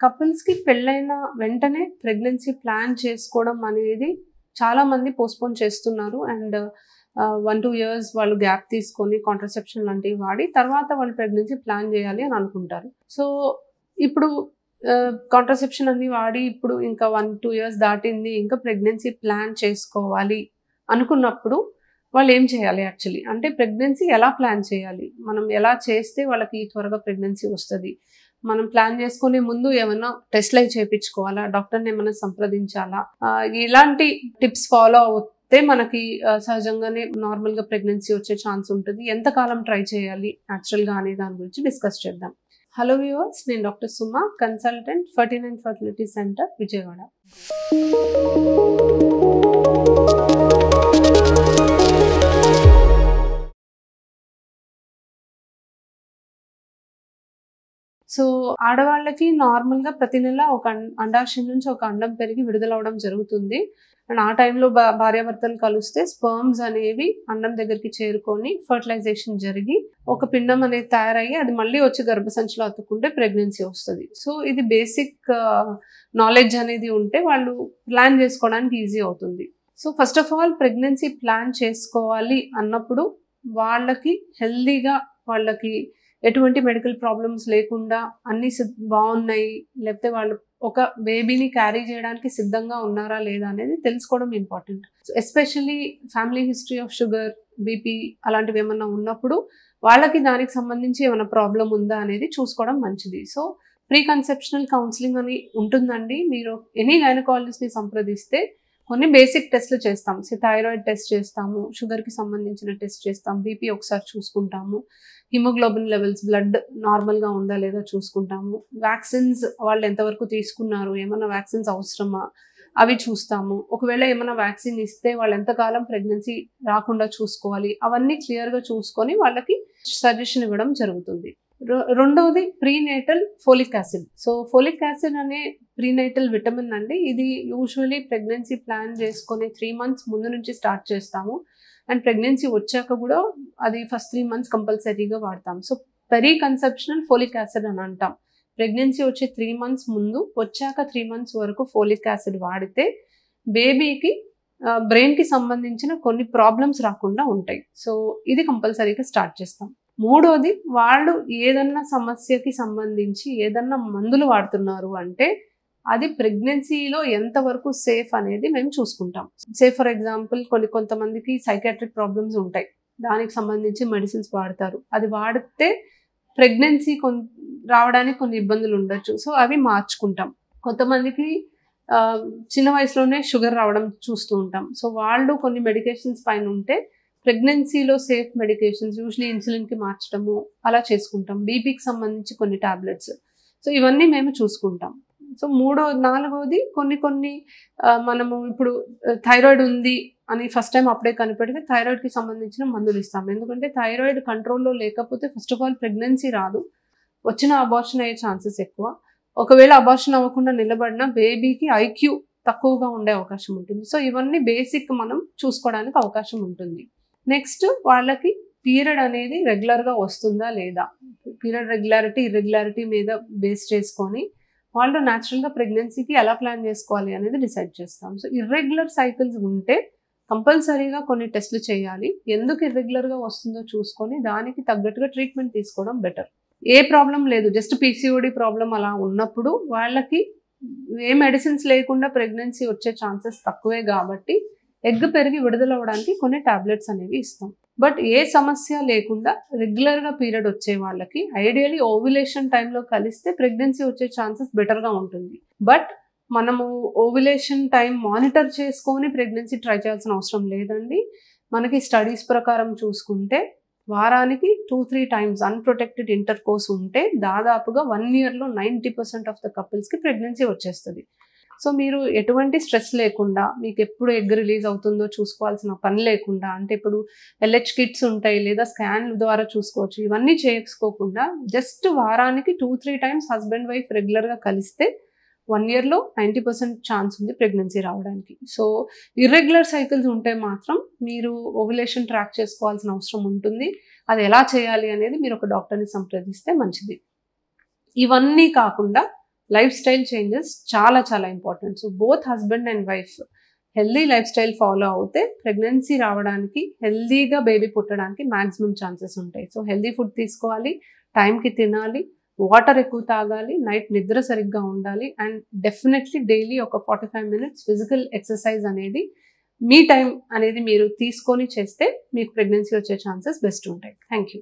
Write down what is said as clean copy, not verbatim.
కపుల్స్‌కి పెళ్ళైన వెంటనే pregnancy plan చేసుకోవడం అనేది చాలా మంది పోస్ట్‌పోన్ చేస్తున్నారు. అండ్ 1, 2 ఇయర్స్ వాళ్ళు గ్యాప్ తీసుకొని కాంట్రసెప్షన్ లాంటివి వాడి తర్వాత వాళ్ళు ప్రెగ్నెన్సీ ప్లాన్ చేయాలి అని అనుకుంటారు. సో, ఇప్పుడు కాంట్రసెప్షన్ అన్ని వాడి ఇప్పుడు ఇంకా 1, 2 ఇయర్స్ దాటింది. ఇంకా ప్రెగ్నెన్సీ ప్లాన్ చేసుకోవాలి అనుకున్నప్పుడు వాళ్ళు ఏం చేయాలి యాక్చువల్లీ? అంటే ప్రెగ్నెన్సీ ఎలా ప్లాన్ చేయాలి? మనం ఎలా చేస్తే వాళ్ళకి త్వరగా ప్రెగ్నెన్సీ వస్తది? మనం ప్లాన్ చేసుకునే ముందు ఏమన్నా టెస్ట్‌లవి చేపించుకోవాలా? డాక్టర్‌ని ఏమన్నా సంప్రదించాలా? ఇలాంటి టిప్స్ ఫాలో అవుతే మనకి సహజంగానే నార్మల్‌గా ప్రెగ్నెన్సీ వచ్చే ఛాన్స్ ఉంటది. ఎంత కాలం ట్రై చేయాలి యాక్చువల్‌గా అనే దాని గురించి డిస్కస్ చేద్దాం. హలో వ్యూవర్స్, నేను doctor Suma, consultant 49 fertility centre, Vijayawada. So, ఆడవాళ్ళకి నార్మల్‌గా ప్రతి నెల ఒక అండాశయం నుంచి ఒక అండం పెరిగి విడుదలవ్వడం జరుగుతుంది. అండ్ ఆ టైంలో భార్యాభర్తలు కలిస్తే స్పెర్మ్స్ అనేవి అండం దగ్గరికి చేరుకొని ఫెర్టిలైజేషన్ జరిగి ఒక పిండం అనేది తయారయ్యి అది మళ్ళీ వచ్చి గర్భసంచిలో అతుక్కుంటే ప్రెగ్నెన్సీ వస్తది. సో, ఇది బేసిక్ నాలెడ్జ్ అనేది ఉంటే వాళ్ళు ప్లాన్ చేసుకోవడానికి ఈజీ అవుతుంది. So, first of all pregnancy plan చేసుకోవాలి అన్నప్పుడు వాళ్ళకి హెల్తీగా వాళ్ళకి ఎటువంటి మెడికల్ ప్రాబ్లమ్స్ లేకుండా అన్నీ బాగున్నాయి, లేకపోతే వాళ్ళు ఒక బేబీని క్యారీ చేయడానికి సిద్ధంగా ఉన్నారా లేదా అనేది తెలుసుకోవడం important. Especially family history of sugar, BP అలాంటివి ఏమన్నా ఉన్నప్పుడు వాళ్ళకి దానికి సంబంధించి ఏమైనా ప్రాబ్లం ఉందా అనేది చూసుకోవడం మంచిది. సో, ప్రీ కన్సెప్షనల్ కౌన్సిలింగ్ అని ఉంటుందండి. మీరు ఎనీ గైనకాలజిస్ట్ని సంప్రదిస్తే కొన్ని బేసిక్ టెస్ట్లు చేస్తాం. థైరాయిడ్ టెస్ట్ చేస్తాము, షుగర్కి సంబంధించిన టెస్ట్ చేస్తాం, బీపీ ఒకసారి చూసుకుంటాము, హిమోగ్లోబిన్ లెవెల్స్ బ్లడ్ నార్మల్గా ఉందా లేదా చూసుకుంటాము, వ్యాక్సిన్స్ వాళ్ళు ఎంతవరకు తీసుకున్నారు, ఏమన్నా వ్యాక్సిన్స్ అవసరమా అవి చూస్తాము. ఒకవేళ ఏమైనా వ్యాక్సిన్ ఇస్తే వాళ్ళు ఎంతకాలం ప్రెగ్నెన్సీ రాకుండా చూసుకోవాలి, అవన్నీ క్లియర్గా చూసుకొని వాళ్ళకి సజెషన్ ఇవ్వడం జరుగుతుంది. రెండవది prenatal folic acid. So, folic acid అనే ప్రీనేటల్ విటమిన్ అండి. ఇది యూజువల్లీ ప్రెగ్నెన్సీ ప్లాన్ చేసుకునే 3 months ముందు నుంచి స్టార్ట్ చేస్తాము. అండ్ ప్రెగ్నెన్సీ వచ్చాక కూడా అది ఫస్ట్ 3 months కంపల్సరీగా వాడతాం. So, peri conceptional folic acid అని అంటాం. ప్రెగ్నెన్సీ వచ్చే 3 months ముందు, వచ్చాక 3 months వరకు ఫోలిక్ యాసిడ్ వాడితే బేబీకి బ్రెయిన్కి సంబంధించిన కొన్ని ప్రాబ్లమ్స్ రాకుండా ఉంటాయి. సో, ఇది కంపల్సరీగా స్టార్ట్ చేస్తాం. మూడోది, వాళ్ళు ఏదన్నా సమస్యకి సంబంధించి ఏదన్నా మందులు వాడుతున్నారు అంటే అది ప్రెగ్నెన్సీలో ఎంతవరకు సేఫ్ అనేది మేము చూసుకుంటాం. ఫర్ ఎగ్జాంపుల్ కొంతమందికి సైకాట్రిక్ ప్రాబ్లమ్స్ ఉంటాయి, దానికి సంబంధించి మెడిసిన్స్ వాడతారు. అది వాడితే ప్రెగ్నెన్సీ రావడానికి కొన్ని ఇబ్బందులు ఉండొచ్చు. సో, అవి మార్చుకుంటాం. కొంతమందికి చిన్న వయసులోనే షుగర్ రావడం చూస్తూ ఉంటాం. సో, వాళ్ళు కొన్ని మెడికేషన్స్ పైన ఉంటే ప్రెగ్నెన్సీలో సేఫ్ మెడికేషన్స్ యూజువల్లీ ఇన్సులిన్కి మార్చడము అలా చేసుకుంటాం. బీపీకి సంబంధించి కొన్ని టాబ్లెట్స్. సో, ఇవన్నీ మేము చూసుకుంటాం. సో, నాలుగోది కొన్ని మనము ఇప్పుడు థైరాయిడ్ ఉంది అని ఫస్ట్ టైం అప్పుడే కనిపెడితే థైరాయిడ్కి సంబంధించిన మందులు ఇస్తాం. ఎందుకంటే థైరాయిడ్ కంట్రోల్లో లేకపోతే ఫస్ట్ ఆఫ్ ఆల్ ప్రెగ్నెన్సీ రాదు, వచ్చిన అబార్షన్ అయ్యే ఛాన్సెస్ ఎక్కువ. ఒకవేళ అబార్షన్ అవ్వకుండా నిలబడిన బేబీకి ఐక్యూ తక్కువగా ఉండే అవకాశం ఉంటుంది. సో, ఇవన్నీ బేసిక్ మనం చూసుకోవడానికి అవకాశం ఉంటుంది. నెక్స్ట్, వాళ్ళకి పీరియడ్ అనేది రెగ్యులర్గా వస్తుందా లేదా, పీరియడ్ రెగ్యులారిటీ ఇర్రెగ్యులారిటీ మీద బేస్ చేసుకొని వాళ్ళు న్యాచురల్గా ప్రెగ్నెన్సీకి ఎలా ప్లాన్ చేసుకోవాలి అనేది డిసైడ్ చేస్తాం. సో, ఇర్రెగ్యులర్ సైకిల్స్ ఉంటే కంపల్సరీగా కొన్ని టెస్ట్లు చేయాలి. ఎందుకు ఇర్రెగ్యులర్గా వస్తుందో చూసుకొని దానికి తగ్గట్టుగా ట్రీట్మెంట్ తీసుకోవడం బెటర్. ఏ ప్రాబ్లం లేదు, జస్ట్ పీసీఓడి ప్రాబ్లం అలా ఉన్నప్పుడు వాళ్ళకి ఏ మెడిసిన్స్ లేకుండా ప్రెగ్నెన్సీ వచ్చే ఛాన్సెస్ తక్కువే కాబట్టి ఎగ్ పెరిగి విడుదలవ్వడానికి కొన్ని టాబ్లెట్స్ అనేవి ఇస్తాం. బట్ ఏ సమస్య లేకుండా రెగ్యులర్గా పీరియడ్ వచ్చే వాళ్ళకి ఐడియలీ ఓవ్యులేషన్ టైంలో కలిస్తే ప్రెగ్నెన్సీ వచ్చే ఛాన్సెస్ బెటర్గా ఉంటుంది. బట్ మనము ఓవ్యులేషన్ టైం మానిటర్ చేసుకొని ప్రెగ్నెన్సీ ట్రై చేయాల్సిన అవసరం లేదండి. మనకి స్టడీస్ ప్రకారం చూసుకుంటే వారానికి 2-3 times అన్ప్రొటెక్టెడ్ ఇంటర్ కోర్స్ ఉంటే దాదాపుగా 1 yearలో 90% ఆఫ్ ద కపుల్స్కి ప్రెగ్నెన్సీ వచ్చేస్తుంది. సో, మీరు ఎటువంటి స్ట్రెస్ లేకుండా మీకు ఎప్పుడు ఎగ్ రిలీజ్ అవుతుందో చూసుకోవాల్సిన పని లేకుండా, అంటే ఇప్పుడు LH కిట్స్ ఉంటాయి లేదా స్కాన్ ద్వారా చూసుకోవచ్చు, ఇవన్నీ చేసుకోకుండా జస్ట్ వారానికి 2-3 times హస్బెండ్ వైఫ్ రెగ్యులర్గా కలిస్తే 1 yearలో 90% ఛాన్స్ ఉంది ప్రెగ్నెన్సీ రావడానికి. సో, ఇర్రెగ్యులర్ సైకిల్స్ ఉంటే మాత్రం మీరు ఓవ్యులేషన్ ట్రాక్ చేసుకోవాల్సిన అవసరం ఉంటుంది. అది ఎలా చేయాలి అనేది మీరు ఒక డాక్టర్ని సంప్రదిస్తే మంచిది. ఇవన్నీ కాకుండా లైఫ్ స్టైల్ చేంజెస్ చాలా చాలా important. So both husband and wife healthy life style follow అవుతే ప్రెగ్నెన్సీ రావడానికి, హెల్దీగా బేబీ పుట్టడానికి మ్యాక్సిమం ఛాన్సెస్ ఉంటాయి. సో హెల్దీ ఫుడ్ తీసుకోవాలి, టైంకి తినాలి, వాటర్ ఎక్కువ తాగాలి, నైట్ నిద్ర సరిగ్గా ఉండాలి, అండ్ డెఫినెట్లీ డైలీ ఒక 45 minutes ఫిజికల్ ఎక్సర్సైజ్ అనేది మీ టైం అనేది మీరు తీసుకొని చేస్తే మీకు ప్రెగ్నెన్సీ వచ్చే ఛాన్సెస్ బెస్ట్ ఉంటాయి. Thank you.